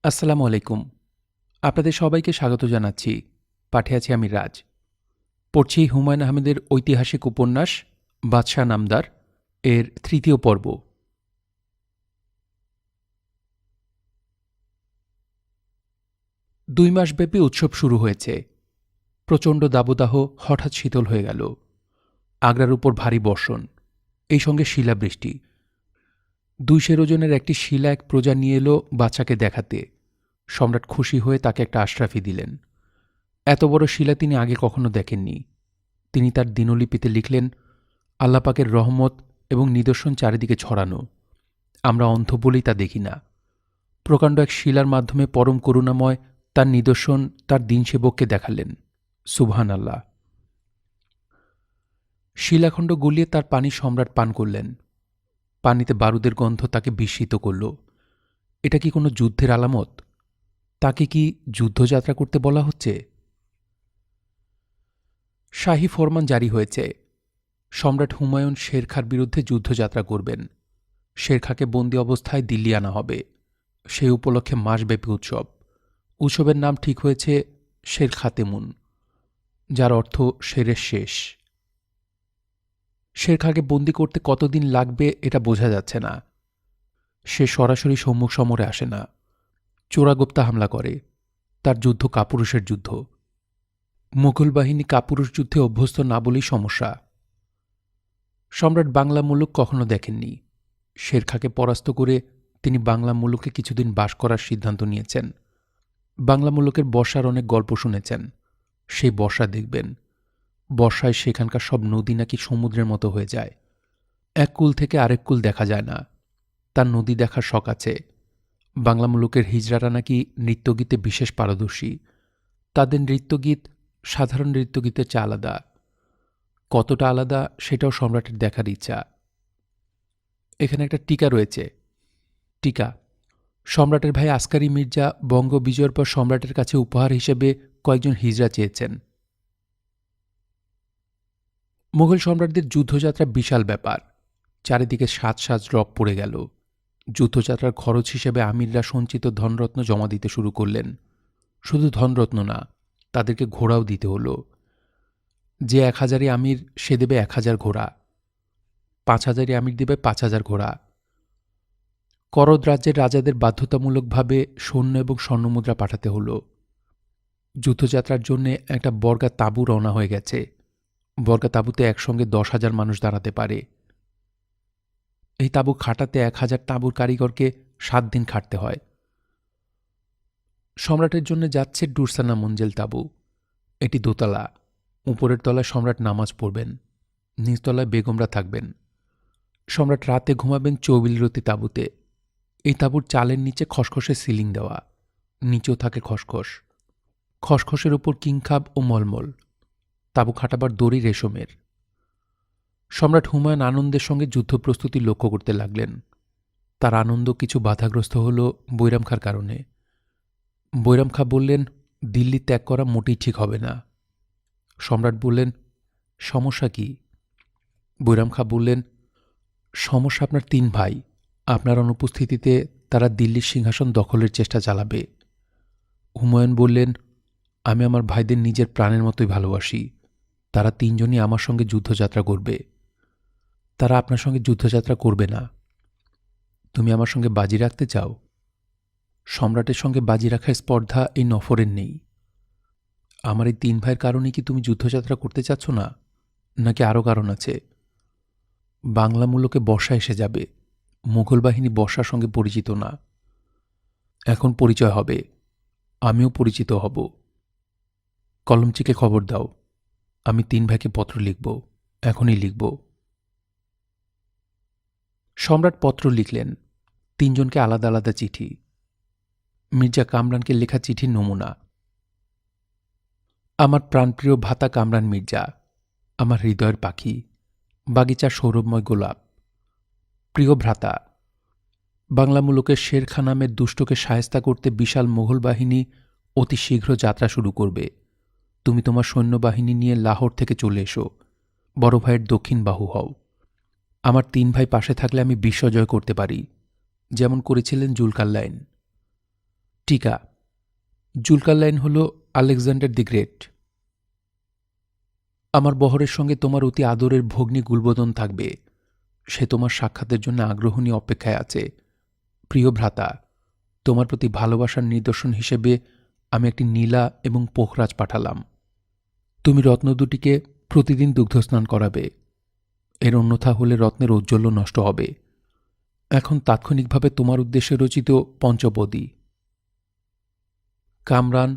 আসসালামু আলাইকুম। আপনাদের সবাইকে স্বাগত জানাচ্ছি। পাঠে আছি আমি রাজ। পড়ছি হুমায়ূন আহমেদের ঐতিহাসিক উপন্যাস বাদশাহ নামদার এর ৩য় পর্ব। ২ মাসব্যাপী উৎসব শুরু হয়েছে। প্রচণ্ড দাবদাহ হঠাৎ শীতল হয়ে গেল। আগ্রার উপর ভারী বর্ষণ, এই সঙ্গে শিলাবৃষ্টি। ২০০ ওজনের একটি শিলা এক প্রজা নিয়ে এলো বাদশাকে দেখাতে। সম্রাট খুশি হয়ে তাকে একটা আশরাফি দিলেন। এত বড় শিলা তিনি আগে কখনো দেখেননি। তিনি তার দিনলিপিতে লিখলেন, আল্লাহ পাকের রহমত এবং নিদর্শন চারিদিকে ছড়ানো। আমরা অন্ধ বলেই তা দেখি না। প্রকাণ্ড এক শিলার মাধ্যমে পরম করুণাময় তার নিদর্শন তার দিনসেবককে দেখালেন। সুবহান আল্লাহ। শিলাখণ্ড গলিয়ে তার পানি সম্রাট পান করলেন। পানিতে বারুদের গন্ধ তাকে বিস্মিত করল। এটা কি কোনো যুদ্ধের আলামত? তাকে কি যুদ্ধযাত্রা করতে বলা হচ্ছে? শাহী ফরমান জারি হয়েছে। সম্রাট হুমায়ুন শেরখার বিরুদ্ধে যুদ্ধযাত্রা করবেন। শেরখাকে বন্দি অবস্থায় দিল্লি আনা হবে। সেই উপলক্ষে মাসব্যাপী উৎসব। উৎসবের নাম ঠিক হয়েছে শের খাতেমুন, যার অর্থ শেরের শেষ। শেরখাকে বন্দি করতে কতদিন লাগবে এটা বোঝা যাচ্ছে না। সে সরাসরি সম্মুখ সমরে আসে না, চোরাগোপ্তা হামলা করে। তার যুদ্ধ কাপুরুষের যুদ্ধ। মুঘল বাহিনী কাপুরুষ যুদ্ধে অভ্যস্ত না বলেই সমস্যা। সম্রাট বাংলা মুলুক কখনো দেখেননি। শেরখাকে পরাস্ত করে তিনি বাংলা মুলুকে কিছুদিন বাস করার সিদ্ধান্ত নিয়েছেন। বাংলা মুলুকের বর্ষার অনেক গল্প শুনেছেন। সেই বর্ষা দেখবেন। বর্ষায় সেখানকার সব নদী নাকি সমুদ্রের মতো হয়ে যায়। এক কুল থেকে আরেক কুল দেখা যায় না। তার নদী দেখার শখ আছে। বাংলা মুলুকের হিজড়ারা নাকি নৃত্যগীতে বিশেষ পারদর্শী। তাদের নৃত্যগীত সাধারণ নৃত্যগীতের চেয়ে আলাদা। কতটা আলাদা সেটাও সম্রাটের দেখার ইচ্ছা। এখানে একটা টিকা রয়েছে। টিকা: সম্রাটের ভাই আসকারি মির্জা বঙ্গ বিজয়ের পর সম্রাটের কাছে উপহার হিসেবে কয়েকজন হিজড়া চেয়েছেন। মুঘল সম্রাটদের যুদ্ধযাত্রা বিশাল ব্যাপার। চারিদিকে সাজ সাজ রব পড়ে গেল। যুদ্ধযাত্রার খরচ হিসেবে আমিররা সঞ্চিত ধনরত্ন জমা দিতে শুরু করলেন। শুধু ধনরত্ন না, তাদেরকে ঘোড়াও দিতে হলো। যে ১,০০০ আমির সে দেবে ১,০০০ ঘোড়া। ৫,০০০ আমির দেবে ৫,০০০ ঘোড়া। করদ রাজ্যের রাজাদের বাধ্যতামূলকভাবে সৈন্য এবং স্বর্ণমুদ্রা পাঠাতে হলো। যুদ্ধযাত্রার জন্য একটা বর্গা তাঁবু রওনা হয়ে গেছে। বর্গা তাঁবুতে একসঙ্গে ১০,০০০ মানুষ দাঁড়াতে পারে। এই তাঁবু খাটাতে ১,০০০ তাঁবুর কারিগরকে ৭ দিন খাটতে হয়। সম্রাটের জন্য যাচ্ছে ডুরসানা মঞ্জেল তাঁবু। এটি দোতলা। উপরের তলায় সম্রাট নামাজ পড়বেন, নিচতলায় বেগমরা থাকবেন। সম্রাট রাতে ঘুমাবেন চৌবিলরতি তাঁবুতে। এই তাঁবুর চালের নিচে খসখসে সিলিং দেওয়া, নিচেও থাকে খসখস। খসখসের ওপর কিংখাব ও মলমল। তাঁবু খাটাবার দড়ি রেশমের। সম্রাট হুমায়ুন আনন্দের সঙ্গে যুদ্ধপ্রস্তুতি লক্ষ্য করতে লাগলেন। তার আনন্দ কিছু বাধাগ্রস্ত হল বৈরাম খাঁর কারণে। বৈরাম খাঁ বললেন, দিল্লি ত্যাগ করা মোটেই ঠিক হবে না। সম্রাট বললেন, সমস্যা কি? বৈরাম খাঁ বললেন, সমস্যা আপনার ৩ ভাই। আপনার অনুপস্থিতিতে তারা দিল্লির সিংহাসন দখলের চেষ্টা চালাবে। হুমায়ুন বললেন, আমি আমার ভাইদের নিজের প্রাণের মতোই ভালোবাসি। তারা ৩ জনই আমার সঙ্গে যুদ্ধযাত্রা করবে। তারা আপনার সঙ্গে যুদ্ধযাত্রা করবে না। তুমি আমার সঙ্গে বাজি রাখতে চাও? সম্রাটের সঙ্গে বাজি রাখার স্পর্ধা এই নফরের নেই। আমার এই ৩ ভাইয়ের কারণেই কি তুমি যুদ্ধযাত্রা করতে চাচ্ছ না, নাকি আরও কারণ আছে? বাংলা মুলুকে বর্ষা এসে যাবে। মুঘল বাহিনী বর্ষার সঙ্গে পরিচিত না। এখন পরিচয় হবে। আমিও পরিচিত হব। কলমচিকে খবর দাও। আমি ৩ ভাইকে পত্র লিখব। এখনই লিখব। সম্রাট পত্র লিখলেন। ৩ জনকে আলাদা আলাদা চিঠি। মির্জা কামরানকে লেখা চিঠির নমুনা। আমার প্রাণপ্রিয় ভাতা কামরান মির্জা, আমার হৃদয়ের পাখি, বাগিচার সৌরভময় গোলাপ। প্রিয় ভ্রাতা, বাংলা মুলুকের শেরখা নামের দুষ্টকে শায়েস্তা করতে বিশাল মোগল বাহিনী অতি শীঘ্র যাত্রা শুরু করবে। তুমি তোমার সৈন্যবাহিনী নিয়ে লাহোর থেকে চলে এসো। বড় ভাইয়ের দক্ষিণ বাহু হও। আমার ৩ ভাই পাশে থাকলে আমি বিশ্বজয় করতে পারি, যেমন করেছিলেন জুলকারনাইন। টিকা। জুলকারনাইন হল আলেকজান্ডার দি গ্রেট। আমার বহরের সঙ্গে তোমার অতি আদরের ভগ্নী গুলবদন থাকবে। সে তোমার সাক্ষাতের জন্য আগ্রহ নিয়ে অপেক্ষায় আছে। প্রিয় ভ্রাতা, তোমার প্রতি ভালোবাসার নিদর্শন হিসেবে আমি একটি নীলা এবং পোখরাজ পাঠালাম। তুমি রত্ন দুটিকে প্রতিদিন দুগ্ধস্নান করাবে। এর অন্যথা হলে রত্নের ঔজ্জ্বল্য নষ্ট হবে। এখন তাৎক্ষণিকভাবে তোমার উদ্দেশ্যে রচিত পঞ্চপদী। কামরান,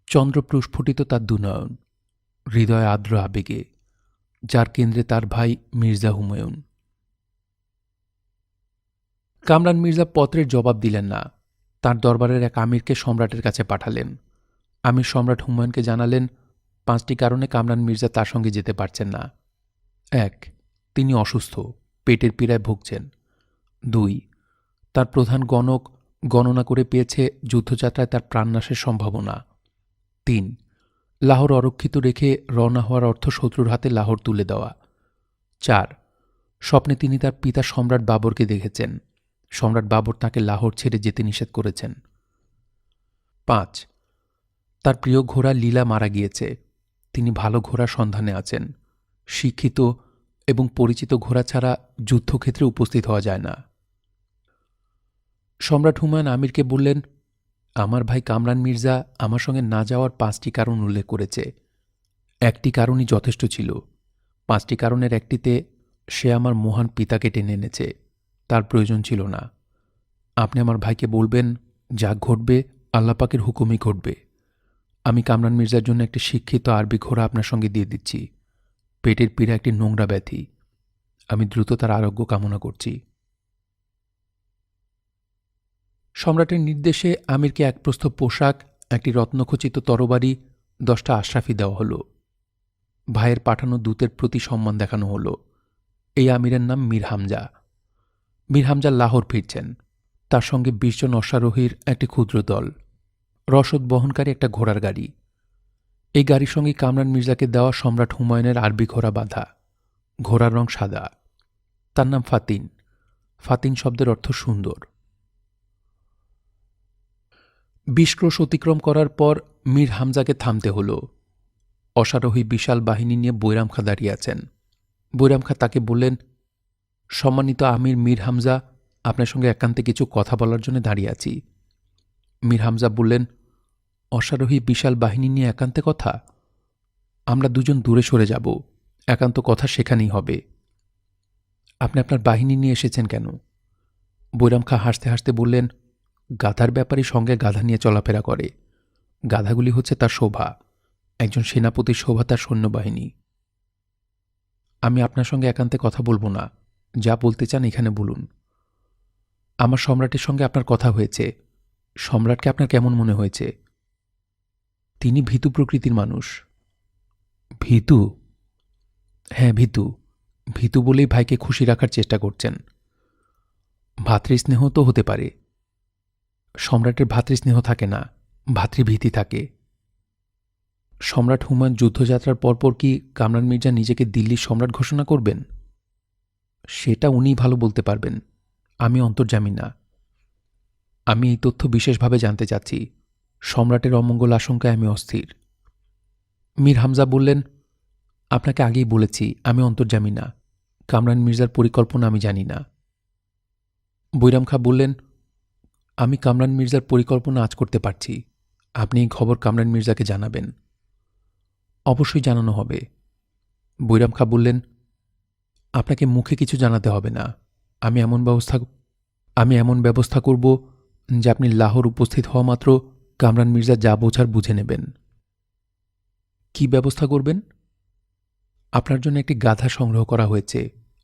চন্দ্রপ্রস্ফুটিত তার দুনয়ন, হৃদয় আর্দ্র আবেগে, যার কেন্দ্রে তার ভাই মির্জা হুমায়ুন। কামরান মির্জা পত্রের জবাব দিলেন না। তার দরবারের এক আমিরকে সম্রাটের কাছে পাঠালেন। আমির সম্রাট হুমায়ুনকে জানালেন 5টি কারণে কামরান মির্জা তার সঙ্গে যেতে পারছেন না। 1. তিনি অসুস্থ, পেটের পীড়ায় ভুগছেন। 2. তার প্রধান গণক গণনা করে পেয়েছে যুদ্ধযাত্রায় তার প্রাণনাশের সম্ভাবনা। 3. লাহোর অরক্ষিত রেখে রওনা হওয়ার অর্থ শত্রুর হাতে লাহোর তুলে দেওয়া। 4. স্বপ্নে তিনি তার পিতা সম্রাট বাবরকে দেখেছেন। সম্রাট বাবর তাকে লাহোর ছেড়ে যেতে নিষেধ করেছেন। 5. তার প্রিয় ঘোড়া লীলা মারা গিয়েছে। তিনি ভালো ঘোড়ার সন্ধানে আছেন। শিক্ষিত এবং পরিচিত ঘোড়া ছাড়া যুদ্ধক্ষেত্রে উপস্থিত হওয়া যায় না। সম্রাট হুমায়ুন আমিরকে বললেন, আমার ভাই কামরান মির্জা আমার সঙ্গে না যাওয়ার 5টি কারণ উল্লেখ করেছে। একটি কারণই যথেষ্ট ছিল। 5টি কারণের একটিতে সে আমার মহান পিতাকে টেনে এনেছে। তার প্রয়োজন ছিল না। আপনি আমার ভাইকে বলবেন, যা ঘটবে আল্লাহ পাকের হুকুমই ঘটবে। আমি কামরান মির্জার জন্য একটি শিক্ষিত আরবি ঘোড়া আপনার সঙ্গে দিয়ে দিচ্ছি। পেটের পীড়া একটি নোংরা ব্যাধি। আমি দ্রুত তার আরোগ্য কামনা করছি। সম্রাটের নির্দেশে আমিরকে এক প্রস্থ পোশাক, একটি রত্নখচিত তরবারি, 10টা আশরাফি দেওয়া হল। ভাইয়ের পাঠানো দূতের প্রতি সম্মান দেখানো হল। এই আমিরের নাম মীর হামজা। মীর হামজা লাহোর ফিরছেন। তার সঙ্গে 20 জন অশ্বারোহীর একটি ক্ষুদ্র দল, রসদ বহনকারী একটা ঘোড়ার গাড়ি। এই গাড়ির সঙ্গে কামরান মির্জাকে দেওয়া সম্রাট হুমায়ুনের আরবি ঘোড়া বাঁধা। ঘোড়ার রং সাদা। তার নাম ফাতিন। ফাতিন শব্দের অর্থ সুন্দর। 20 ক্রোশ অতিক্রম করার পর মীর হামজাকে থামতে হল। অশ্বারোহী বিশাল বাহিনী নিয়ে বৈরাম খাঁ দাঁড়িয়ে আছেন। বৈরাম খাঁ তাকে বললেন, সম্মানিত আমির মীর হামজা, আপনার সঙ্গে একান্তে কিছু কথা বলার জন্য দাঁড়িয়ে আছি। মীর হামজা বললেন, অশ্বারোহী বিশাল বাহিনী নিয়ে একান্তে কথা? আমরা দুজন দূরে সরে যাব। একান্ত কথা সেখানেই হবে। আপনি আপনার বাহিনী নিয়ে এসেছেন কেন? বৈরাম খাঁ হাসতে হাসতে বললেন, গাধার ব্যাপারী সঙ্গে গাধা নিয়ে চলাফেরা করে। গাধাগুলি হচ্ছে তার শোভা। একজন সেনাপতির শোভা তার সৈন্যবাহিনী। আমি আপনার সঙ্গে একান্তে কথা বলবো না। যা বলতে চান এখানে বলুন। আমার সম্রাটের সঙ্গে আপনার কথা হয়েছে। সম্রাটকে আপনার কেমন মনে হয়েছে? তিনি ভীতু প্রকৃতির মানুষ। ভীতু? হ্যাঁ, ভীতু। ভীতু বলেই ভাইকে খুশি রাখার চেষ্টা করছেন। ভাতৃস্নেহ তো হতে পারে। সম্রাটের ভাতৃস্নেহ থাকে না, ভাতৃভীতি থাকে। সম্রাট হুমায়ুন যুদ্ধযাত্রার পরপর কি কামরান মির্জা নিজেকে দিল্লির সম্রাট ঘোষণা করবেন? সেটা উনিই ভালো বলতে পারবেন। আমি অন্তর্যামী না। আমি এই তথ্য বিশেষভাবে জানতে চাচ্ছি। সম্রাটের অমঙ্গল আশঙ্কায় আমি অস্থির। মীর হামজা বললেন, আপনাকে আগেই বলেছি আমি অন্তর্যামী না। কামরান মির্জার পরিকল্পনা আমি জানি না। বৈরাম খাঁ বললেন, আমি কামরান মির্জার পরিকল্পনা আজ করতে পারছি। আপনি এই খবর কামরান মির্জাকে জানাবেন। অবশ্যই জানানো হবে। বৈরাম খাঁ বললেন, আপনাকে মুখে কিছু জানাতে হবে না। আমি এমন ব্যবস্থা করব যে আপনি লাহোর উপস্থিত হওয়া মাত্র কামরান মির্জা যা বোঝার বুঝে নেবেন। কি ব্যবস্থা করবেন? আপনার জন্য একটি গাধা সংগ্রহ করা হয়েছে।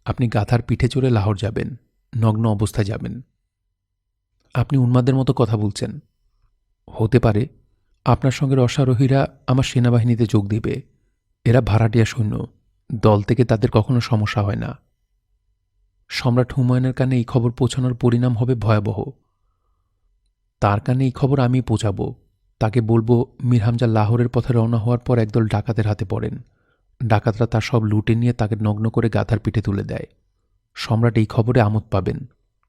আপনি গাধার পিঠে চড়ে লাহোর যাবেন। নগ্ন অবস্থায় যাবেন। আপনি উন্মাদের মতো কথা বলছেন। হতে পারে। আপনার সঙ্গে অশ্বারোহীরা আমার সেনাবাহিনীতে যোগ দিবে। এরা ভাড়াটিয়া সৈন্য। দল থেকে তাদের কখনো সমস্যা হয় না। সম্রাট হুমায়ুনের কানে এই খবর পৌঁছানোর পরিণাম হবে ভয়াবহ। তার কানে এই খবর আমি পৌঁছাব। তাকে বলবো মীর হামজা লাহোরের পথে রওনা হওয়ার পর একদল ডাকাতের হাতে পড়েন। ডাকাতরা তার সব লুটে নিয়ে তাকে নগ্ন করে গাধার পিঠে তুলে দেয়। সম্রাট এই খবরে আমোদ পাবেন।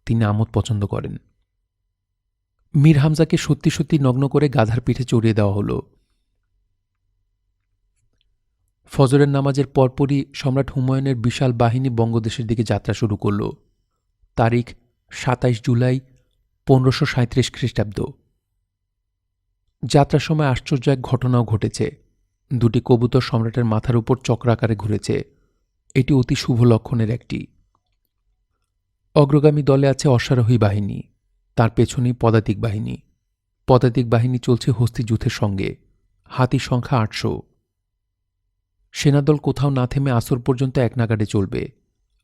তিনি আমোদ পছন্দ করেন। মীর হামজাকে সত্যি সত্যি নগ্ন করে গাধার পিঠে চড়িয়ে দেওয়া হলো। ফজরের নামাজের পরপরই সম্রাট হুমায়ুনের বিশাল বাহিনী বঙ্গদেশের দিকে যাত্রা শুরু করল। তারিখ ২৭ জুলাই ১৫৩৭ খ্রিস্টাব্দ। যাত্রার সময় আশ্চর্য এক ঘটনাও ঘটেছে। দুটি কবুতর সম্রাটের মাথার উপর চক্রাকারে ঘুরেছে। এটি অতি শুভ লক্ষণের একটি। অগ্রগামী দলে আছে অশ্বারোহী বাহিনী, তার পেছনেই পদাতিক বাহিনী। পদাতিক বাহিনী চলছে হস্তিযুথের সঙ্গে। হাতির সংখ্যা ৮০০। সেনাদল কোথাও না থেমে আসর পর্যন্ত এক নাগাড়ে চলবে।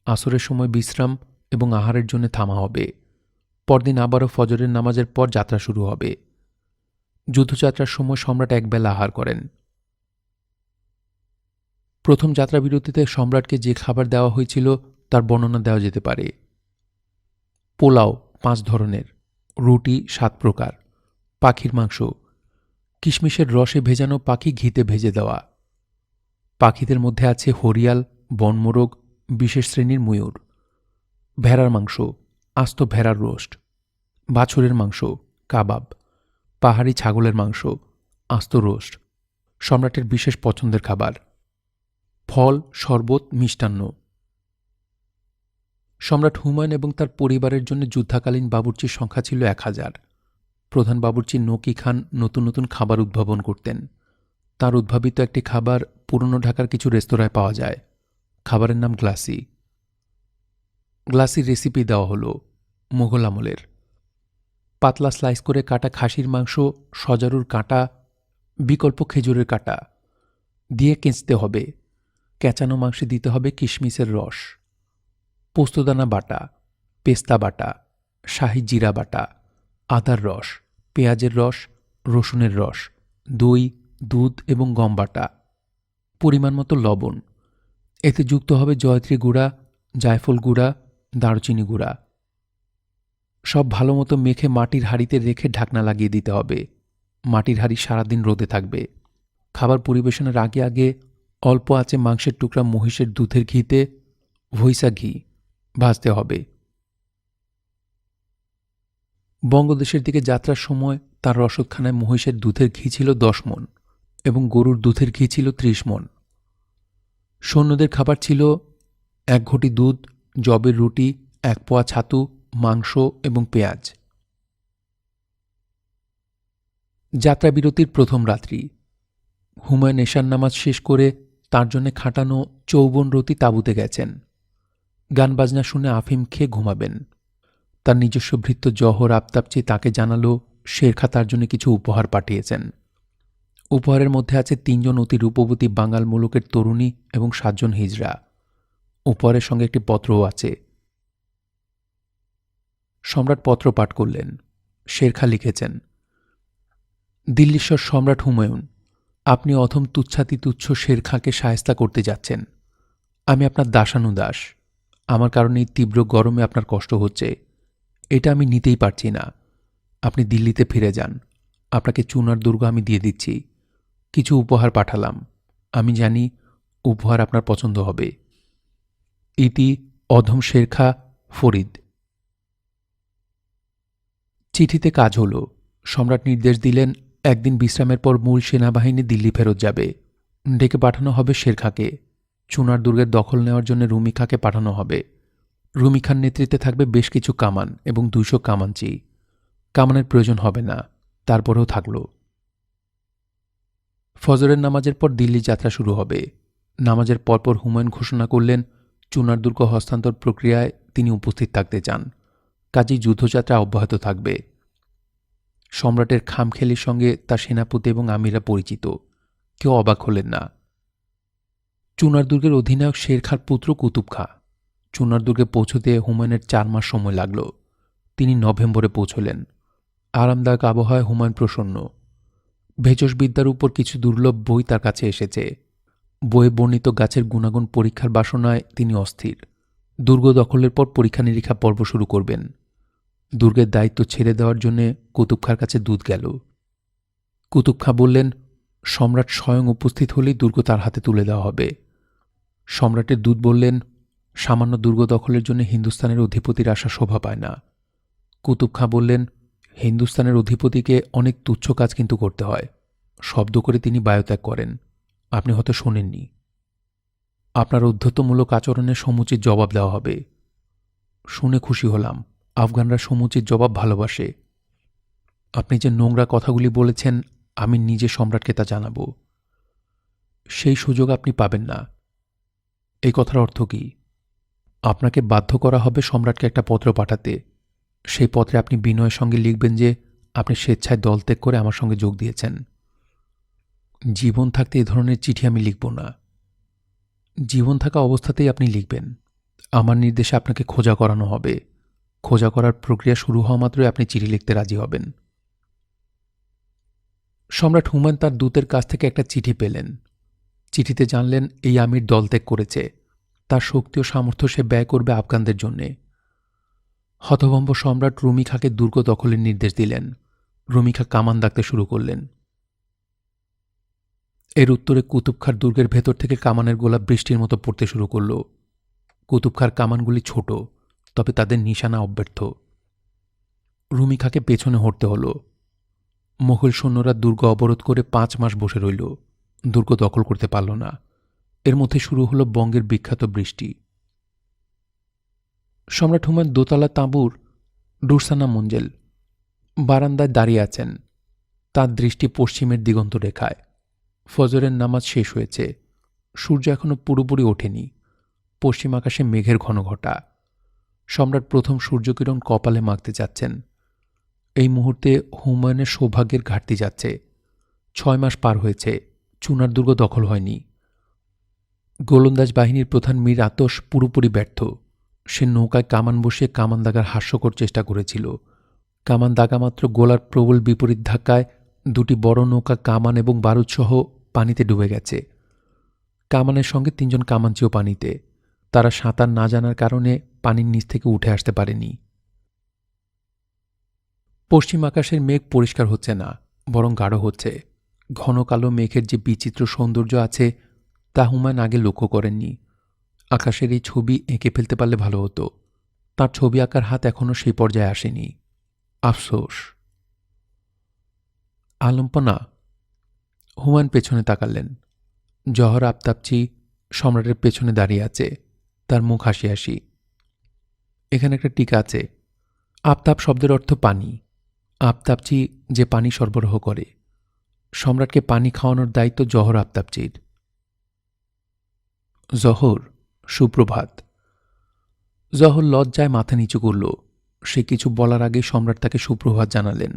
আসরের সময় বিশ্রাম এবং আহারের জন্য থামা হবে। পরদিন আবারও ফজরের নামাজের পর যাত্রা শুরু হবে। যুদ্ধযাত্রার সময় সম্রাট একবেলা আহার করেন। প্রথম যাত্রাবিরতিতে সম্রাটকে যে খাবার দেওয়া হয়েছিল তার বর্ণনা দেওয়া যেতে পারে। পোলাও ৫ ধরনের, রুটি ৭ প্রকার, পাখির মাংস, কিশমিশের রসে ভেজানো পাখি ঘিতে ভেজে দেওয়া। পাখিদের মধ্যে আছে হরিয়াল, বনমোরগ, বিশেষ শ্রেণীর ময়ূর। ভেড়ার মাংস, আস্ত ভেড়ার রোস্ট। বাছুরের মাংস, কাবাব। পাহাড়ি ছাগলের মাংস, আস্ত রোস্ট, সম্রাটের বিশেষ পছন্দের খাবার। ফল, শরবত, মিষ্টান্ন। সম্রাট হুমায়ুন এবং তার পরিবারের জন্য যুদ্ধকালীন বাবুর্চির সংখ্যা ছিল ১,০০০। প্রধান বাবুর্চি নকি খান নতুন নতুন খাবার উদ্ভাবন করতেন। তার উদ্ভাবিত একটি খাবার পুরনো ঢাকার কিছু রেস্তোরাঁয় পাওয়া যায়। খাবারের নাম গ্লাসি। গ্লাসির রেসিপি দেওয়া হল মুঘল আমলের। পাতলা স্লাইস করে কাটা খাসির মাংস, সজারুর কাঁটা, বিকল্প খেজুরের কাঁটা দিয়ে কেঁচতে হবে। কেঁচানো মাংসে দিতে হবে কিশমিশের রস, পোস্তদানা বাটা, পেস্তা বাটা, শাহি জিরা বাটা, আদার রস, পেঁয়াজের রস, রসুনের রস, দই, দুধ এবং গম বাটা, পরিমাণ মতো লবণ। এতে যুক্ত হবে জয়ত্রী গুঁড়া, জায়ফল গুঁড়া, দারুচিনি গুঁড়া। সব ভালো মতো মেখে মাটির হাঁড়িতে রেখে ঢাকনা লাগিয়ে দিতে হবে। মাটির হাঁড়ি সারাদিন রোদে থাকবে। খাবার পরিবেশনের আগে আগে অল্প আঁচে মাংসের টুকরা মহিষের দুধের ঘিতে, ভৈসা ঘি, ভাজতে হবে। বঙ্গদেশের দিকে যাত্রার সময় তার রসদখানায় মহিষের দুধের ঘি ছিল ১০ মণ এবং গরুর দুধের ঘি ছিল ৩০ মণ। সৈন্যদের খাবার ছিল ১ ঘটি দুধ, যবের রুটি, ১ পোয়া ছাতু, মাংস এবং পেঁয়াজ। যাত্রাবিরতির প্রথম রাত্রি। হুমায়ুন এশার নামাজ শেষ করে তার জন্য খাটানো ৫৪ রতি তাঁবুতে গেছেন। গান বাজনা শুনে আফিম খেয়ে ঘুমাবেন। তার নিজস্ব ভৃত্য জহর আফতাব চেয়ে তাকে জানালো শেরখা তার জন্য কিছু উপহার পাঠিয়েছেন। উপহারের মধ্যে আছে ৩ জন অতি রূপবতী বাঙাল মুলুকের তরুণী এবং ৭ জন হিজড়া। উপহারের সঙ্গে একটি পত্রও আছে। সম্রাট পত্র পাঠ করলেন। শেরখা লিখেছেন, দিল্লীশ্বর সম্রাট হুমায়ুন, আপনি অথম তুচ্ছাতি তুচ্ছ শেরখাঁকে শায়েস্তা করতে যাচ্ছেন। আমি আপনার দাসানুদাস। আমার কারণে এই তীব্র গরমে আপনার কষ্ট হচ্ছে। এটা আমি নিতেই পারছি না। আপনি দিল্লিতে ফিরে যান। আপনাকে চুনার দুর্গ আমি দিয়ে দিচ্ছি। কিছু উপহার পাঠালাম। আমি জানি উপহার আপনার পছন্দ হবে। ইতি অধম শেরখা ফরিদ। চিঠিতে কাজ হল। সম্রাট নির্দেশ দিলেন একদিন বিশ্রামের পর মূল সেনাবাহিনী দিল্লি ফেরত যাবে। ডেকে পাঠানো হবে শেরখাঁকে। চুনার দুর্গের দখল নেওয়ার জন্য রুমি খাঁকে পাঠানো হবে। রুমি খান নেতৃত্বে থাকবে বেশ কিছু কামান এবং ২০০ কামানচি। কামানের প্রয়োজন হবে না, তারপরেও থাকল। ফজরের নামাজের পর দিল্লি যাত্রা শুরু হবে। নামাজের পরপর হুমায়ুন ঘোষণা করলেন চুনার দুর্গ হস্তান্তর প্রক্রিয়ায় তিনি উপস্থিত থাকতে চান। কাজেই যুদ্ধযাত্রা অব্যাহত থাকবে। সম্রাটের খামখেলির সঙ্গে তার সেনাপতি এবং আমিরা পরিচিত। কেউ অবাক হলেন না। চুনার দুর্গের অধিনায়ক শেরখাঁর পুত্র কুতুব খাঁ। চুনার দুর্গে পৌঁছতে হুমায়ুনের ৪ মাস সময় লাগল। তিনি নভেম্বরে পৌঁছলেন। আরামদায়ক আবহাওয়ায় হুমায়ুন প্রসন্ন। ভেষজবিদ্যার উপর কিছু দুর্লভ বই তার কাছে এসেছে। বইয়ে বর্ণিত গাছের গুণাগুণ পরীক্ষার বাসনায় তিনি অস্থির। দুর্গ দখলের পর পরীক্ষা নিরীক্ষা পর্ব শুরু করবেন। দুর্গের দায়িত্ব ছেড়ে দেওয়ার জন্য কুতুব খাঁর কাছে দূত গেল। কুতুব খাঁ বললেন সম্রাট স্বয়ং উপস্থিত হলেই দুর্গ তার হাতে তুলে দেওয়া হবে। সম্রাটের দূত বললেন সামান্য দুর্গ দখলের জন্য হিন্দুস্তানের অধিপতির আশা শোভা পায় না। কুতুব খাঁ বললেন হিন্দুস্তানের অধিপতিকে অনেক তুচ্ছ কাজ কিন্তু করতে হয়। শব্দ করে তিনি বায়ুত্যাগ করেন। আপনি হয়তো শোনেননি। আপনার উদ্ধতমূলক আচরণের সমুচিত জবাব দেওয়া হবে। শুনে খুশি হলাম। আফগানরা সমুচিত জবাব ভালোবাসে। আপনি যে নোংরা কথাগুলি বলেছেন, আমি নিজে সম্রাটকে তা জানাব। সেই সুযোগ আপনি পাবেন না। এই কথার অর্থ কি? আপনাকে বাধ্য করা হবে সম্রাটকে একটা পত্র পাঠাতে। সেই পত্রে আপনি বিনয়ের সঙ্গে লিখবেন যে আপনি স্বেচ্ছায় দল ত্যাগ করে আমার সঙ্গে যোগ দিয়েছেন। জীবন থাকতে এ ধরনের চিঠি আমি লিখব না। জীবন থাকা অবস্থাতেই আপনি লিখবেন। আমার নির্দেশে আপনাকে খোঁজা করানো হবে। খোঁজা করার প্রক্রিয়া শুরু হওয়া মাত্রই আপনি চিঠি লিখতে রাজি হবেন। সম্রাট হুমায়ুন তার দূতের কাছ থেকে একটা চিঠি পেলেন। চিঠিতে জানলেন এই আমির দলত্যাগ করেছে। তার শক্তি ও সামর্থ্য সে ব্যয় করবে আফগানদের জন্যে। হতভম্ব সম্রাট রুমি খাঁকে দুর্গ দখলের নির্দেশ দিলেন। রুমি খাঁ কামান দাগতে শুরু করলেন। এর উত্তরে কুতুব খাঁর দুর্গের ভেতর থেকে কামানের গোলা বৃষ্টির মতো পড়তে শুরু করল। কুতুব খাঁর কামানগুলি ছোট, তবে তাদের নিশানা অব্যর্থ। রুমি খাঁকে পেছনে হটতে হল। মোগল সৈন্যরা দুর্গ অবরোধ করে 5 মাস বসে রইল। দুর্গ দখল করতে পারল না। এর মধ্যে শুরু হল বঙ্গের বিখ্যাত বৃষ্টি। সম্রাট হুমায়ুন দোতলা তাঁবুর ডুরসানা মঞ্জেল বারান্দায় দাঁড়িয়ে আছেন। তাঁর দৃষ্টি পশ্চিমের দিগন্ত রেখায়। ফজরের নামাজ শেষ হয়েছে। সূর্য এখনো পুরোপুরি ওঠেনি। পশ্চিম আকাশে মেঘের ঘনঘটা। সম্রাট প্রথম সূর্যকিরণ কপালে মাখতে যাচ্ছেন। এই মুহূর্তে হুমায়ুনের সৌভাগ্যের ঘাটতি যাচ্ছে। 6 মাস পার হয়েছে, চুনার দুর্গ দখল হয়নি। গোলন্দাজ বাহিনীর প্রধান মীর আতস পুরোপুরি ব্যর্থ। সে নৌকায় কামান বসিয়ে কামান দাগার হাস্যকর চেষ্টা করেছিল। কামান দাগামাত্র গোলার প্রবল বিপরীত ধাক্কায় 2টি বড় নৌকা কামান এবং বারুদসহ পানিতে ডুবে গেছে। কামানের সঙ্গে 3 জন কামানচিও পানিতে। তারা সাঁতার না জানার কারণে পানির নিচ থেকে উঠে আসতে পারেনি। পশ্চিম আকাশের মেঘ পরিষ্কার হচ্ছে না, বরং গাঢ় হচ্ছে। ঘন কালো মেঘের যে বিচিত্র সৌন্দর্য আছে তা হুমায়ুন আগে লক্ষ্য করেননি। আকাশের এই ছবি এঁকে ফেলতে পারলে ভালো হতো। তার ছবি আঁকার হাত এখনও সেই পর্যায়ে আসেনি। আফসোস। আলম্পনা। হুমায়ুন পেছনে তাকালেন। জহর আফতাবচি সম্রাটের পেছনে দাঁড়িয়ে আছে। তার মুখ হাসি হাসি। এখানে একটা টিকা আছে। আফতাব শব্দের অর্থ পানি। আফতাবচি যে পানি সরবরাহ করে। সম্রাটকে পানি খাওয়ানোর দায়িত্ব জহর আফতাবচির। জহর, সুপ্রভাত। জহর লজ্জায় মাথা নিচু করল। সে কিছু বলার আগে সম্রাট তাকে সুপ্রভাত জানালেন।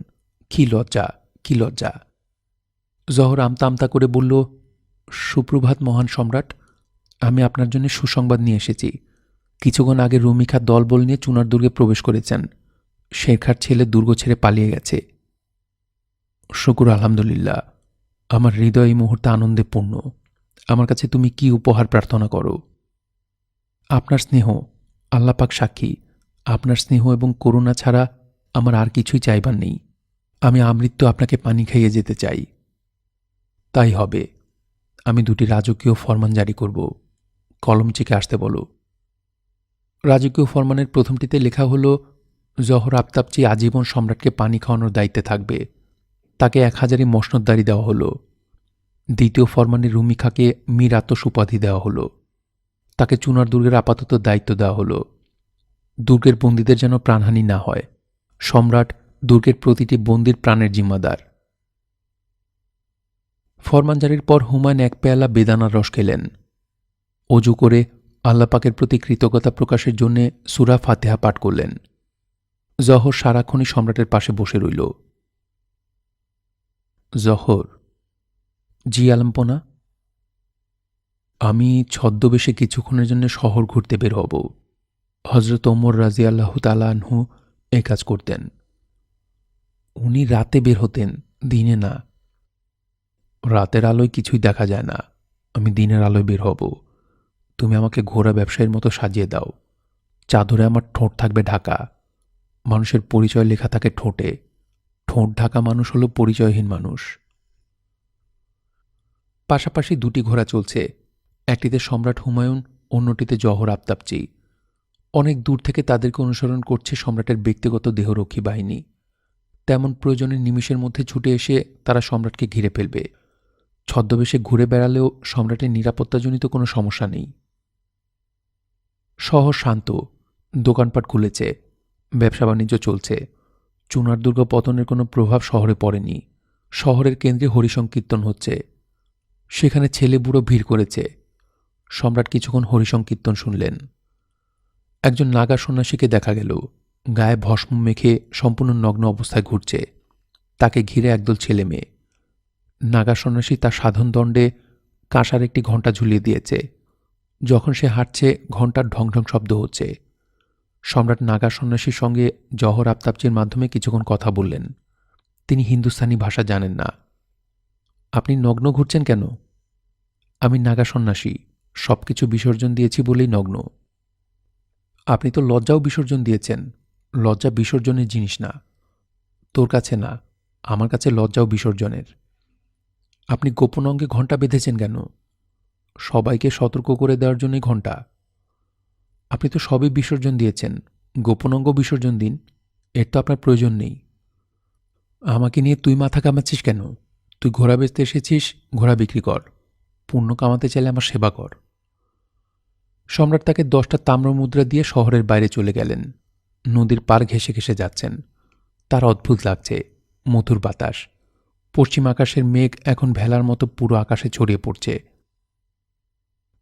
কি লজ্জা, কি লজ্জা। জহর আমতা আমতা করে বলল, সুপ্রভাত মহান সম্রাট। আমি আপনার জন্য সুসংবাদ নিয়ে এসেছি। কিছুক্ষণ আগে রুমি খাঁ দলবল নিয়ে চুনার দুর্গে প্রবেশ করেছেন। শেরখার ছেলে দুর্গ ছেড়ে পালিয়ে গেছে। শুকুর আলহামদুলিল্লাহ। আমার হৃদয় এই মুহূর্তে আনন্দে পূর্ণ। আমার কাছে তুমি কি উপহার প্রার্থনা করো? আপনার স্নেহ। আল্লাহ পাক সাক্ষী, আপনার স্নেহ এবং করুণা ছাড়া আমার আর কিছুই চাইবার নেই। আমি আমৃত্যু আপনাকে পানি খাইয়ে যেতে চাই। তাই হবে। আমি 2টি রাজকীয় ফরমান জারি করব। কলমচিকে আসতে বলো। রাজকীয় ফরমানের প্রথমটিতে লেখা হল, জহর আফতাবচি আজীবন সম্রাটকে পানি খাওয়ানোর দায়িত্বে থাকবে। তাকে 1000ই মসনদদারি দেওয়া হল। দ্বিতীয় ফরমানে রুমি খাঁকে মীর আতস উপাধি দেওয়া হল। তাকে চুনার দুর্গের আপাতত দায়িত্ব দেওয়া হল। দুর্গের বন্দীদের যেন প্রাণহানি না হয়। সম্রাট দুর্গের প্রতিটি বন্দীর প্রাণের জিম্মাদার। ফরমান জারির পর হুমায়ুন 1 পেয়ালা বেদানার রস খেলেন। অজু করে আল্লাহ পাকের প্রতি কৃতজ্ঞতা প্রকাশের জন্য সূরা ফাতিহা পাঠ করলেন। জহর সারাক্ষণই সম্রাটের পাশে বসে রইল। জহর। জি আলম্পনা। আমি ছদ্মবেশে কিছুক্ষণের জন্য শহর ঘুরতে বের হব। হজরত ওমর রাজিয়াল্লাহু তাআলা আনহু এই কাজ করতেন। উনি রাতে বের হতেন, দিনে না। রাতের আলোয় কিছুই দেখা যায় না। আমি দিনের আলোয় বের হব। তুমি আমাকে ঘোড়া ব্যবসায়ীর মতো সাজিয়ে দাও। চাদরে আমার ঠোঁট থাকবে ঢাকা। মানুষের পরিচয় লেখা থাকে ঠোঁটে। ঠোঁট ঢাকা মানুষ হলো পরিচয়হীন মানুষ। পাশাপাশি 2টি ঘোড়া চলছে। একটিতে সম্রাট হুমায়ুন, অন্যটিতে জহর আফতাবচি। অনেক দূর থেকে তাদেরকে অনুসরণ করছে সম্রাটের ব্যক্তিগত দেহরক্ষী বাহিনী। তেমন প্রয়োজনে নিমিষের মধ্যে ছুটে এসে তারা সম্রাটকে ঘিরে ফেলবে। ছদ্মবেশে ঘুরে বেড়ালেও সম্রাটের নিরাপত্তাজনিত কোনো সমস্যা নেই। শহর শান্ত, দোকানপাট খুলেছে, ব্যবসা বাণিজ্য চলছে। চুনার দুর্গ পতনের কোনো প্রভাব শহরে পড়েনি। শহরের কেন্দ্রে হরিসংকীর্তন হচ্ছে, সেখানে ছেলে বুড়ো ভিড় করেছে। সম্রাট কিছুক্ষণ হরিসংকীর্তন শুনলেন। একজন নাগা সন্ন্যাসীকে দেখা গেল, গায়ে ভস্ম মেখে সম্পূর্ণ নগ্ন অবস্থায় ঘুরছে। তাকে ঘিরে একদল ছেলে মেয়ে। নাগা সন্ন্যাসী তার সাধন দণ্ডে কাঁসার একটি ঘণ্টা ঝুলিয়ে দিয়েছে। যখন সে হাঁটছে ঘণ্টার ঢং ঢং শব্দ হচ্ছে। সম্রাট নাগা সন্ন্যাসীর সঙ্গে জহর আফতাবচির মাধ্যমে কিছুক্ষণ কথা বললেন। তিনি হিন্দুস্তানি ভাষা জানেন না। আপনি নগ্ন ঘুরছেন কেন? আমি নাগা সন্ন্যাসী, সবকিছু বিসর্জন দিয়েছি বলেই নগ্ন। আপনি তো লজ্জাও বিসর্জন দিয়েছেন। লজ্জা বিসর্জনের জিনিস না। তোর কাছে না, আমার কাছে লজ্জাও বিসর্জনের। আপনি গোপন অঙ্গে ঘণ্টা বেঁধেছেন কেন? সবাইকে সতর্ক করে দেওয়ার জন্যই ঘণ্টা। আপনি তো সবই বিসর্জন দিয়েছেন, গোপন অঙ্গ বিসর্জন দিন, এর তো আপনার প্রয়োজন নেই। আমাকে নিয়ে তুই মাথা কামাচ্ছিস কেন? তুই ঘোড়া বেচতে এসেছিস, ঘোড়া বিক্রি কর। পুণ্য কামাতে চাইলে আমার সেবা কর। সম্রাট তাকে 10টা তাম্র মুদ্রা দিয়ে শহরের বাইরে চলে গেলেন। নদীর পার ঘেঁষে ঘেঁষে যাচ্ছেন। তার অদ্ভুত লাগছে, মধুর বাতাস। পশ্চিম আকাশের মেঘ এখন ভেলার মতো পুরো আকাশে ছড়িয়ে পড়ছে।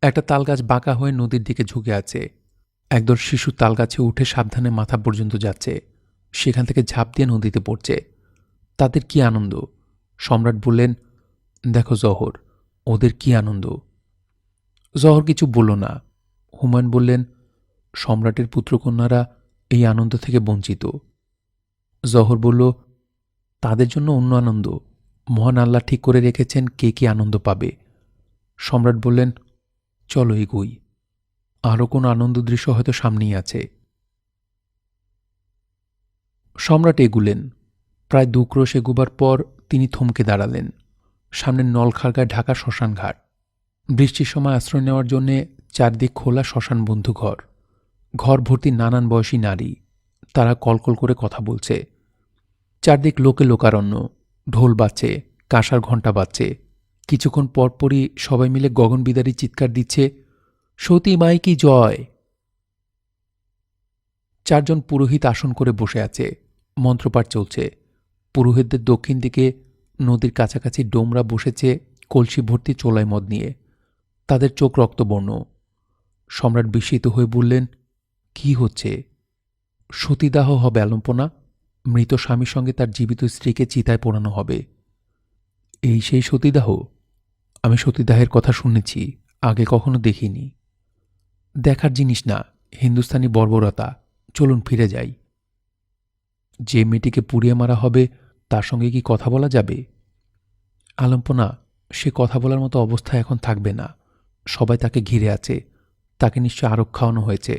একটা তালগাছ বাঁকা হয়ে নদীর দিকে ঝুঁকে আছে। একদল শিশু তালগাছে উঠে সাবধানে মাথা পর্যন্ত যাচ্ছে, সেখান থেকে ঝাঁপ দিয়ে নদীতে পড়ছে। তাদের কি আনন্দ! সম্রাট বললেন, দেখো জহর, ওদের কি আনন্দ। জহর কিছু বলল না। হুমায়ুন বললেন, সম্রাটের পুত্রকন্যারা এই আনন্দ থেকে বঞ্চিত। জহর বলল, তাদের জন্য অন্য আনন্দ। মহান আল্লাহ ঠিক করে রেখেছেন কে কি আনন্দ পাবে। সম্রাট বললেন, চলো এগোই, আরও কোনো আনন্দ দৃশ্য হয়তো সামনেই আছে। সম্রাট এগুলেন। প্রায় 2 ক্রোশ এগুবার পর তিনি থমকে দাঁড়ালেন। সামনের নলখারগায় ঢাকা শ্মশানঘাট। বৃষ্টির সময় আশ্রয় নেওয়ার জন্যে চারদিক খোলা শ্মশান বন্ধু ঘর। ঘর ভর্তি নানান বয়সী নারী, তারা কলকল করে কথা বলছে। চারদিক লোকে লোকারণ্য, ঢোল বাজছে, কাঁসার ঘণ্টা বাজছে। কিছুক্ষণ পরপরই সবাই মিলে গগনবিদারী চিৎকার দিচ্ছে, সতী মাই কি জয়। 4 জন পুরোহিত আসন করে বসে আছে, মন্ত্রপাঠ চলছে। পুরোহিতদের দক্ষিণ দিকে নদীর কাছাকাছি ডোমরা বসেছে কলসি ভর্তি চোলাই মদ নিয়ে। তাদের চোখ রক্তবর্ণ। সম্রাট বিস্মিত হয়ে বললেন, কি হচ্ছে? সতীদাহ হবে আলম্পনা। মৃত স্বামীর সঙ্গে তার জীবিত স্ত্রীকে চিতায় পোড়ানো হবে। এই সেই সতীদাহ? আমি সতীদাহের কথা শুনেছি, আগে কখনো দেখিনি। দেখার জিনিস না, হিন্দুস্তানি বর্বরতা। চলুন ফিরে যাই। যে মেয়েটিকে পুড়িয়ে মারা হবে তার সঙ্গে কি কথা বলা যাবে? আলম্পনা, সে কথা বলার মতো অবস্থা এখন থাকবে না। সবাই তাকে ঘিরে আছে, তাকে নিশ্চয় আরক খাওয়ানো হয়েছে।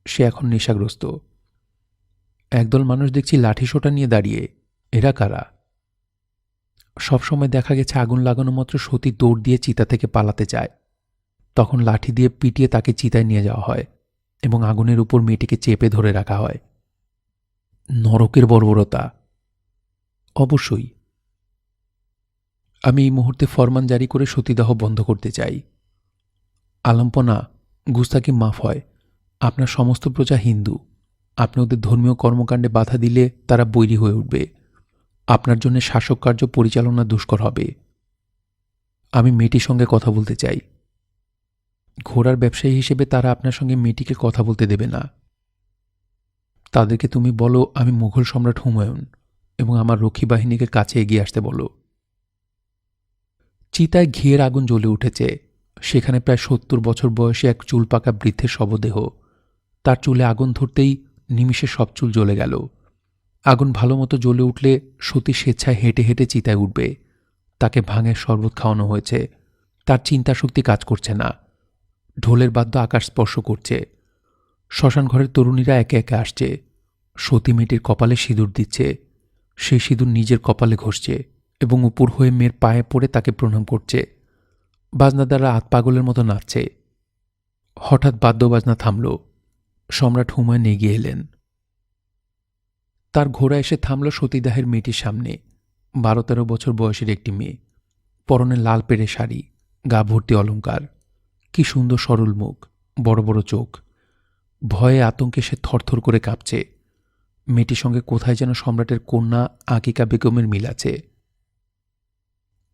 সে এখন নেশাগ্রস্ত। একদল মানুষ দেখছি লাঠিসোঁটা নিয়ে দাঁড়িয়ে। এরা কারা? সবসময় দেখা গেছে আগুন লাগানো মাত্র সতী দৌড় দিয়ে চিতা থেকে পালাতে চায়। তখন লাঠি দিয়ে পিটিয়ে তাকে চিতায় নিয়ে যাওয়া হয় এবং আগুনের উপর মেয়েটিকে চেপে ধরে রাখা হয়। নরকের বর্বরতা। অবশ্যই। আমি এই মুহূর্তে ফরমান জারি করে সতীদাহ বন্ধ করতে চাই। আলম্পনা, গুস্তাকি মাফ হয়। আপনার সমস্ত প্রজা হিন্দু। আপনি ওদের ধর্মীয় কর্মকাণ্ডে বাধা দিলে তারা বৈরী হয়ে উঠবে। আপনার জন্য শাসক কার্য পরিচালনা দুষ্কর হবে। আমি মেয়েটির সঙ্গে কথা বলতে চাই। ঘোড়ার ব্যবসায়ী হিসেবে তারা আপনার সঙ্গে মেয়েটিকে কথা বলতে দেবে না। তাদেরকে তুমি বলো আমি মুঘল সম্রাট হুমায়ুন এবং আমার রক্ষী বাহিনীকে কাছে এগিয়ে আসতে বলো। চিতায় ঘিয়ের আগুন জ্বলে উঠেছে। সেখানে প্রায় 70 বছর বয়সী এক চুল পাকা বৃদ্ধের শবদেহ। তার চুলে আগুন ধরতেই নিমিষে সব চুল জ্বলে গেল। আগুন ভালো মতো জ্বলে উঠলে সতী স্বেচ্ছায় হেঁটে হেঁটে চিতায় উঠবে। তাকে ভাঙের শরবত খাওয়ানো হয়েছে। তার চিন্তাশক্তি কাজ করছে না। ঢোলের বাদ্য আকাশ স্পর্শ করছে। শ্মশানঘরের তরুণীরা একে একে আসছে। সতী মেয়েটির কপালে সিঁদুর দিচ্ছে। সেই সিঁদুর নিজের কপালে ঘষছে এবং উপর হয়ে মেয়ের পায়ে পড়ে তাকে প্রণাম করছে। বাজনাদাররা আত পাগলের মতো নাচছে। হঠাৎ বাদ্যবাজনা থামল। সম্রাট হুমায়ুন এগিয়ে এলেন। তার ঘোড়া এসে থামল সতীদাহের মেয়েটির সামনে। 12-13 বছর বয়সের একটি মেয়ে, পরনে লাল পেড়ে শাড়ি, গা ভর্তি অলংকার। কি সুন্দর সরল মুখ, বড় বড় চোখ। ভয়ে আতঙ্কে সে থরথর করে কাঁপছে। মেয়েটির সঙ্গে কোথায় যেন সম্রাটের কন্যা আকিকা বেগমের মিল আছে।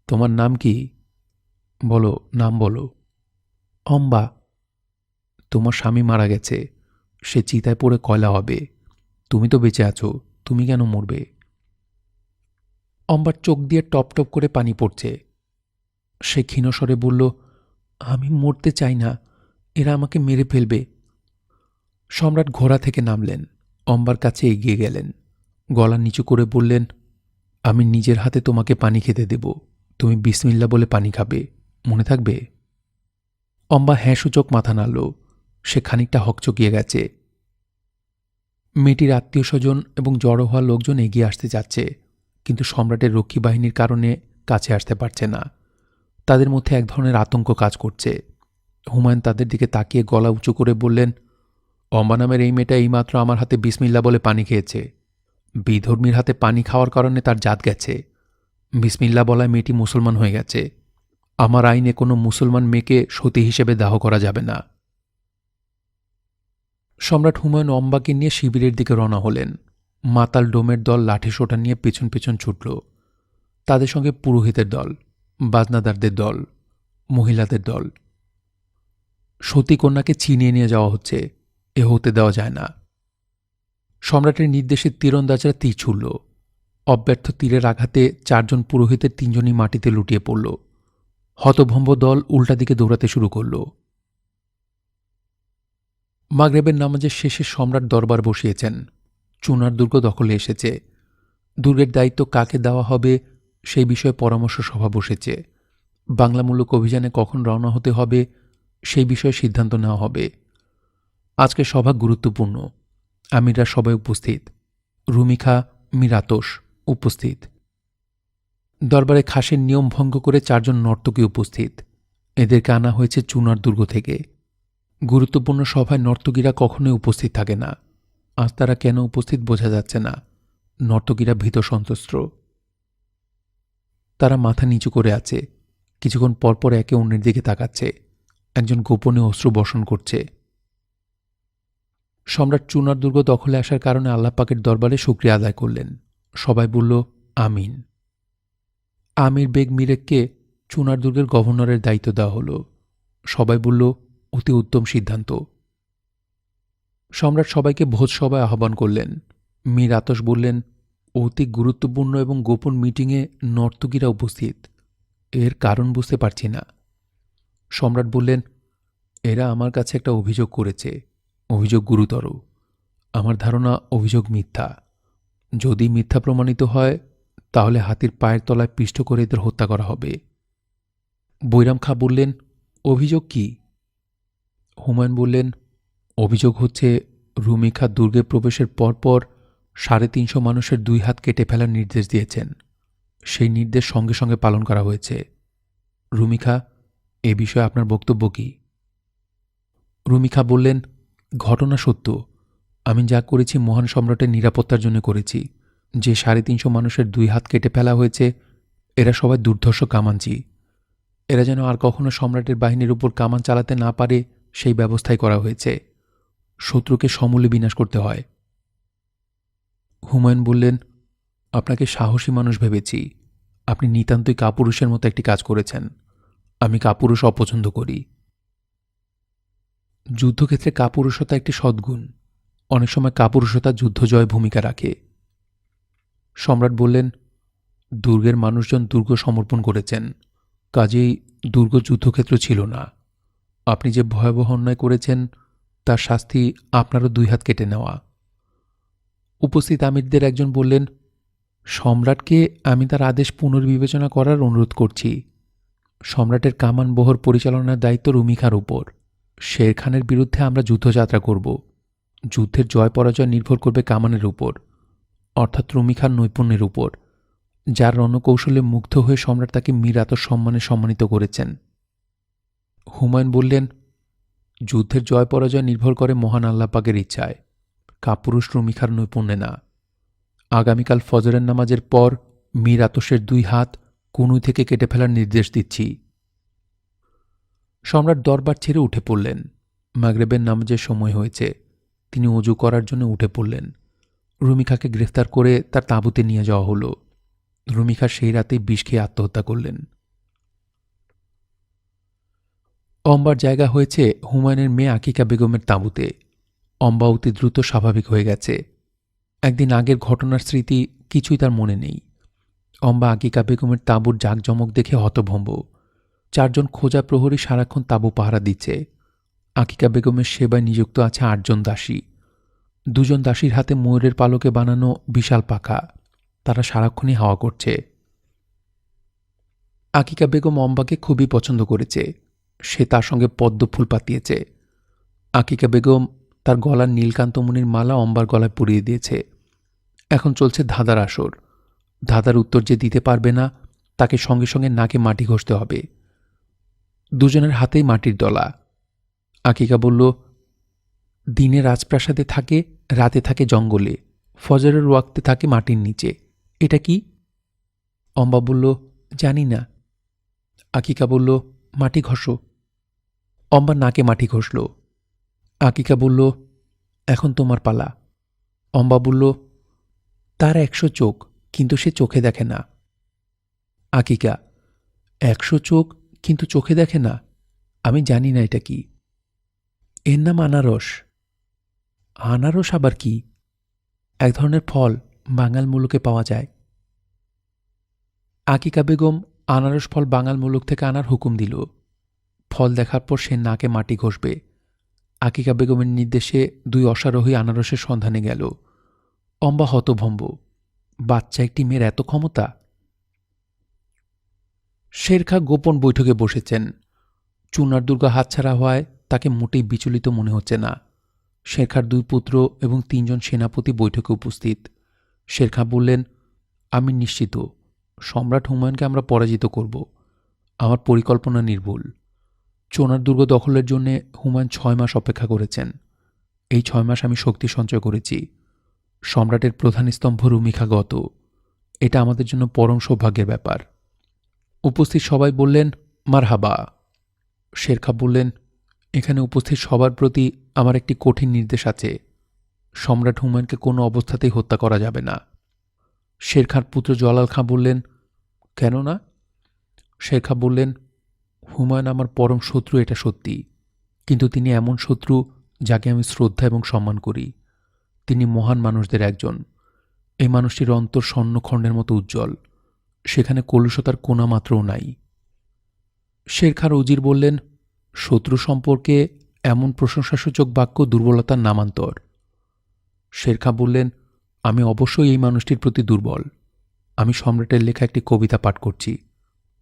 তোমার নাম কি? বলো, নাম বলো। অম্বা। তোমার স্বামী মারা গেছে, সে চিতায় পড়ে কয়লা হবে। তুমি তো বেঁচে আছো, তুমি কেন মরবে? অম্বার চোখ দিয়ে টপ টপ করে পানি পড়ছে। সে ক্ষীণস্বরে বলল, আমি মরতে চাই না, এরা আমাকে মেরে ফেলবে। সম্রাট ঘোড়া থেকে নামলেন, অম্বার কাছে এগিয়ে গেলেন, গলা নিচু করে বললেন, আমি নিজের হাতে তোমাকে পানি খেতে দেব, তুমি বিসমিল্লা বলে পানি খাবে, মনে থাকবে? অম্বা হ্যাঁ সূচক মাথা নাড়ল। সে খানিকটা হকচকিয়ে গেছে। মেয়েটির আত্মীয় স্বজন এবং জড়ো হওয়া লোকজন এগিয়ে আসতে যাচ্ছে, কিন্তু সম্রাটের রক্ষী বাহিনীর কারণে কাছে আসতে পারছে না। তাদের মধ্যে এক ধরনের আতঙ্ক কাজ করছে। হুমায়ুন তাদের দিকে তাকিয়ে গলা উঁচু করে বললেন, অম্বা নামের এই মেয়েটা এইমাত্র আমার হাতে বিসমিল্লা বলে পানি খেয়েছে। বিধর্মীর হাতে পানি খাওয়ার কারণে তার জাত গেছে। বিসমিল্লা বলায় মেয়েটি মুসলমান হয়ে গেছে। আমার আইনে কোনো মুসলমান মেয়েকে সতী হিসেবে দাহ করা যাবে না। সম্রাট হুমায়ুন অম্বাকে নিয়ে শিবিরের দিকে রওনা হলেন। মাতাল ডোমের দল লাঠিসোঁটা নিয়ে পেছন পেছন ছুটল। তাদের সঙ্গে পুরোহিতের দল, বাজনাদারদের দল, মহিলাদের দল। সতী কন্যাকে ছিনিয়ে নিয়ে যাওয়া হচ্ছে, এ হতে দেওয়া যায় না। সম্রাটের নির্দেশে তীরন্দাজরা তীর ছুড়ল। অব্যর্থ তীরের আঘাতে 4 জন পুরোহিতের 3 জনই মাটিতে লুটিয়ে পড়ল। হতভম্ব দল উল্টা দিকে দৌড়াতে শুরু করল। মাগরেবের নামাজের শেষে সম্রাট দরবার বসিয়েছেন। চুনার দুর্গ দখলে এসেছে। দুর্গের দায়িত্ব কাকে দেওয়া হবে সেই বিষয়ে পরামর্শ সভা বসেছে। বাংলামূলক অভিযানে কখন রওনা হতে হবে সেই বিষয়ে সিদ্ধান্ত নেওয়া হবে। আজকের সভা গুরুত্বপূর্ণ। আমিররা সবাই উপস্থিত। রুমিখা, মীর আতস উপস্থিত। দরবারে খাসের নিয়ম ভঙ্গ করে 4 জন নর্তকী উপস্থিত। এদেরকে আনা হয়েছে চুনার দুর্গ থেকে। গুরুত্বপূর্ণ সভায় নর্তকীরা কখনোই উপস্থিত থাকে না। আজ তারা কেন উপস্থিত বোঝা যাচ্ছে না। নর্তকীরা ভীত সন্ত্রস্ত। তারা মাথা নিচু করে আছে। কিছুক্ষণ পরপর একে অন্যের দিকে তাকাচ্ছে। একজন গোপনে অশ্রু বর্ষণ করছে। সম্রাট চুনার দুর্গ দখলে আসার কারণে আল্লাহ পাকের দরবারে শুকরিয়া আদায় করলেন। সবাই বলল, আমিন। আমির বেগ মিরেককে চুনার দুর্গের গভর্নরের দায়িত্ব দেওয়া হল। সবাই বলল, অতি উত্তম সিদ্ধান্ত। সম্রাট সবাইকে ভোজসভায় আহ্বান করলেন। মীর আতস বললেন, অতি গুরুত্বপূর্ণ এবং গোপন মিটিংয়ে নর্তকীরা উপস্থিত, এর কারণ বুঝতে পারছি না। সম্রাট বললেন, এরা আমার কাছে একটা অভিযোগ করেছে। অভিযোগ গুরুতর। আমার ধারণা অভিযোগ মিথ্যা। যদি মিথ্যা প্রমাণিত হয় তাহলে হাতির পায়ের তলায় পিষ্ট করে এদের হত্যা করা হবে। বৈরাম খাঁ বললেন, অভিযোগ কি? হুমায়ুন বললেন, অভিযোগ হচ্ছে রুমিখা দুর্গে প্রবেশের পরপর 350 মানুষের 2 হাত কেটে ফেলার নির্দেশ দিয়েছেন। সেই নির্দেশ সঙ্গে সঙ্গে পালন করা হয়েছে। রুমিখা, এ বিষয়ে আপনার বক্তব্য কি? রুমিখা বললেন, ঘটনা সত্য। আমি যা করেছি মহান সম্রাটের নিরাপত্তার জন্য করেছি। যে 350 মানুষের 2 হাত কেটে ফেলা হয়েছে এরা সবাই দুর্ধর্ষ কামানচি। এরা যেন আর কখনো সম্রাটের বাহিনীর উপর কামান চালাতে না পারে সেই ব্যবস্থাই করা হয়েছে। শত্রুকে সমূলে বিনাশ করতে হয়। হুমায়ুন বললেন, আপনাকে সাহসী মানুষ ভেবেছি। আপনি নিতান্তই কাপুরুষের মতো একটি কাজ করেছেন। আমি কাপুরুষ অপছন্দ করি। যুদ্ধক্ষেত্রে কাপুরুষতা একটি সদ্গুণ। অনেক সময় কাপুরুষতা যুদ্ধজয় ভূমিকা রাখে। সম্রাট বললেন, দুর্গের মানুষজন দুর্গ সমর্পণ করেছেন, কাজেই দুর্গ যুদ্ধক্ষেত্র ছিল না। আপনি যে ভয়াবহ অন্যায় করেছেন তার শাস্তি আপনারও 2 হাত কেটে নেওয়া। উপস্থিত আমিরদের একজন বললেন, সম্রাটকে আমি তার আদেশ পুনর্বিবেচনা করার অনুরোধ করছি। সম্রাটের কামান বহর পরিচালনার দায়িত্ব রুমিখার উপর। শের খানের বিরুদ্ধে আমরা যুদ্ধযাত্রা করব। যুদ্ধের জয় পরাজয় নির্ভর করবে কামানের উপর, অর্থাৎ রুমিখার নৈপুণ্যের উপর, যার রণকৌশলে মুগ্ধ হয়ে সম্রাট তাকে মীর আতস সম্মানে সম্মানিত করেছেন। হুমায়ুন বললেন, যুদ্ধের জয় পরাজয় নির্ভর করে মহান আল্লাহ পাকের ইচ্ছায়, কাপুরুষ রুমিখার নৈপুণ্যে না। আগামীকাল ফজরের নামাজের পর মীর আতসের 2 হাত কনুই থেকে কেটে ফেলার নির্দেশ দিচ্ছি। সম্রাট দরবার ছেড়ে উঠে পড়লেন। মাগরিবের নামাজের সময় হয়েছে। তিনি ওযু করার জন্য উঠে পড়লেন। রুমিখাকে গ্রেফতার করে তার তাঁবুতে নিয়ে যাওয়া হলো। রুমিখা সেই রাতেই বিষ খেয়ে আত্মহত্যা করলেন। অম্বার জায়গা হয়েছে হুমায়ুনের মেয়ে আকিকা বেগমের তাঁবুতে। অম্বা অতি দ্রুত স্বাভাবিক হয়ে গেছে। একদিন আগের ঘটনার স্মৃতি কিছুই তার মনে নেই। অম্বা আকিকা বেগমের তাঁবুর জাঁকজমক দেখে হতভম্ব। 4 জন খোঁজা প্রহরী সারাক্ষণ তাঁবু পাহারা দিচ্ছে। আকিকা বেগমের সেবায় নিযুক্ত আছে 8 জন দাসী। 2 জন দাসীর হাতে ময়ূরের পালকে বানানো বিশাল পাখা। তারা সারাক্ষণই হাওয়া করছে। আকিকা বেগম অম্বাকে খুবই পছন্দ করেছে। সে তার সঙ্গে পদ্ম ফুল পাতিয়েছে। আকিকা বেগম তার গলার নীলকান্তমণির মালা অম্বার গলায় পরিয়ে দিয়েছে। এখন চলছে ধাঁধার আসর। ধাঁধার উত্তর যে দিতে পারবে না তাকে সঙ্গে সঙ্গে নাকে মাটি ঘষতে হবে। 2 জনের হাতেই মাটির দলা। আকিকা বলল, দিনে রাজপ্রাসাদে থাকে, রাতে থাকে জঙ্গলে, ফজরের ওয়াক্তে থাকে মাটির নিচে। এটা কি? অম্বা বলল, জানি না। আকিকা বলল, মাটি ঘষো। অম্বা নাকে মাটি ঘষল। আকিকা বলল, এখন তোমার পালা। অম্বা বলল, তার 100 চোখ, কিন্তু সে চোখে দেখে না। আকিকা, 100 চোখ কিন্তু চোখে দেখে না? আমি জানি না এটা কি। এর নাম আনারস। আনারস আবার কি? এক ধরনের ফল, বাঙাল মুলুকে পাওয়া যায়। আকিকা বেগম আনারস ফল বাঙাল মুলুক থেকে আনার হুকুম দিল। ফল দেখার পর সে নাকে মাটি ঘষবে। আকিকা বেগমের নির্দেশে 2 অশ্বারোহী আনারসের সন্ধানে গেল। অম্বা হতভম্ব। বাচ্চা একটি মেয়ের এত ক্ষমতা! শেরখা গোপন বৈঠকে বসেছেন। চুনার দুর্গা হাতছাড়া হওয়ায় তাকে মোটেই বিচলিত মনে হচ্ছে না। শেরখার 2 পুত্র এবং 3 জন সেনাপতি বৈঠকে উপস্থিত। শেরখা বললেন, আমি নিশ্চিত সম্রাট হুমায়ুনকে আমরা পরাজিত করব। আমার পরিকল্পনা নির্ভুল। চোনার দুর্গ দখলের জন্য হুমায়ুন 6 মাস অপেক্ষা করেছেন। এই 6 মাস আমি শক্তি সঞ্চয় করেছি। সম্রাটের প্রধান স্তম্ভ রুমিখা গত। এটা আমাদের জন্য পরম সৌভাগ্যের ব্যাপার। উপস্থিত সবাই বললেন, মারহাবা। শেরখা বললেন, এখানে উপস্থিত সবার প্রতি আমার একটি কঠিন নির্দেশ আছে। সম্রাট হুমায়ুনকে কোনো অবস্থাতেই হত্যা করা যাবে না। শেরখার পুত্র জলাল খাঁ বললেন, কেন না? শেরখা বললেন, হুমায়ুন আমার পরম শত্রু, এটা সত্যি, কিন্তু তিনি এমন শত্রু যাকে আমি শ্রদ্ধা এবং সম্মান করি। তিনি মহান মানুষদের একজন। এই মানুষটির অন্তর স্বর্ণখণ্ডের মতো উজ্জ্বল। সেখানে কলুষতার কোনা মাত্রও নাই। শেরখার উজির বললেন, শত্রু সম্পর্কে এমন প্রশংসাসূচক বাক্য দুর্বলতার নামান্তর। শেরখা বললেন, আমি অবশ্যই এই মানুষটির প্রতি দুর্বল। আমি সম্রাটের লেখা একটি কবিতা পাঠ করছি।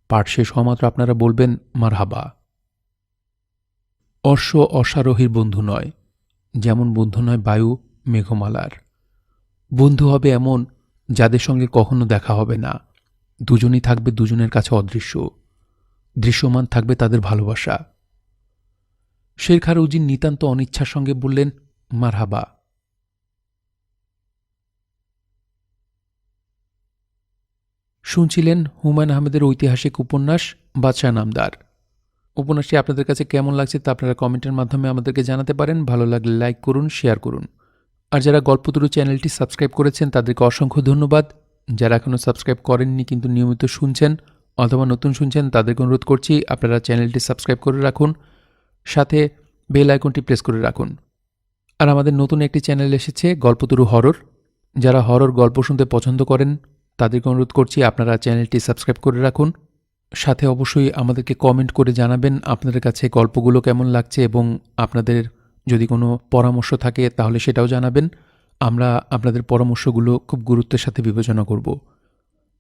পাঠ শেষ হওয়া মাত্র আপনারা বলবেন, মারহাবা। অশ্ব অশ্বারোহীর বন্ধু নয়, যেমন বন্ধু নয় বায়ু মেঘমালার। বন্ধু হবে এমন যাদের সঙ্গে কখনো দেখা হবে না। দুজনই থাকবে দুজনের কাছে অদৃশ্য। দৃশ্যমান থাকবে তাদের ভালোবাসা। শেরখার উজির নিতান্ত অনিচ্ছার সঙ্গে বললেন, মারহাবা। শুনছিলেন হুমায়ুন আহমেদের ঐতিহাসিক উপন্যাস বাদশাহ নামদার। উপন্যাসটি আপনাদের কাছে কেমন লাগছে তা আপনারা কমেন্টের মাধ্যমে আমাদেরকে জানাতে পারেন। ভালো লাগলে লাইক করুন, শেয়ার করুন। আর যারা গল্পতরু চ্যানেলটি সাবস্ক্রাইব করেছেন তাদেরকে অসংখ্য ধন্যবাদ। যারা এখনও সাবস্ক্রাইব করেননি কিন্তু নিয়মিত শুনছেন অথবা নতুন শুনছেন তাদেরকে অনুরোধ করছি আপনারা চ্যানেলটি সাবস্ক্রাইব করে রাখুন, সাথে বেল আইকনটি প্রেস করে রাখুন। আর আমাদের নতুন একটি চ্যানেল এসেছে, গল্পতরু হরর। যারা হরর গল্প শুনতে পছন্দ করেন তাদেরকে অনুরোধ করছি আপনারা চ্যানেলটি সাবস্ক্রাইব করে রাখুন। সাথে অবশ্যই আমাদেরকে কমেন্ট করে জানাবেন আপনাদের কাছে গল্পগুলো কেমন লাগছে এবং আপনাদের যদি কোনো পরামর্শ থাকে তাহলে সেটাও জানাবেন। আমরা আপনাদের পরামর্শগুলো খুব গুরুত্বের সাথে বিবেচনা করব।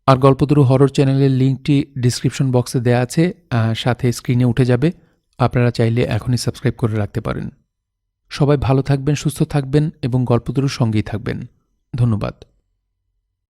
আর গল্পতরু হরর চ্যানেলের লিঙ্কটি ডিসক্রিপশন বক্সে দেওয়া আছে, সাথে স্ক্রিনে উঠে যাবে। আপনারা চাইলে এখনই সাবস্ক্রাইব করে রাখতে পারেন। সবাই ভালো থাকবেন, সুস্থ থাকবেন এবং গল্পতরুর সঙ্গেই থাকবেন। ধন্যবাদ।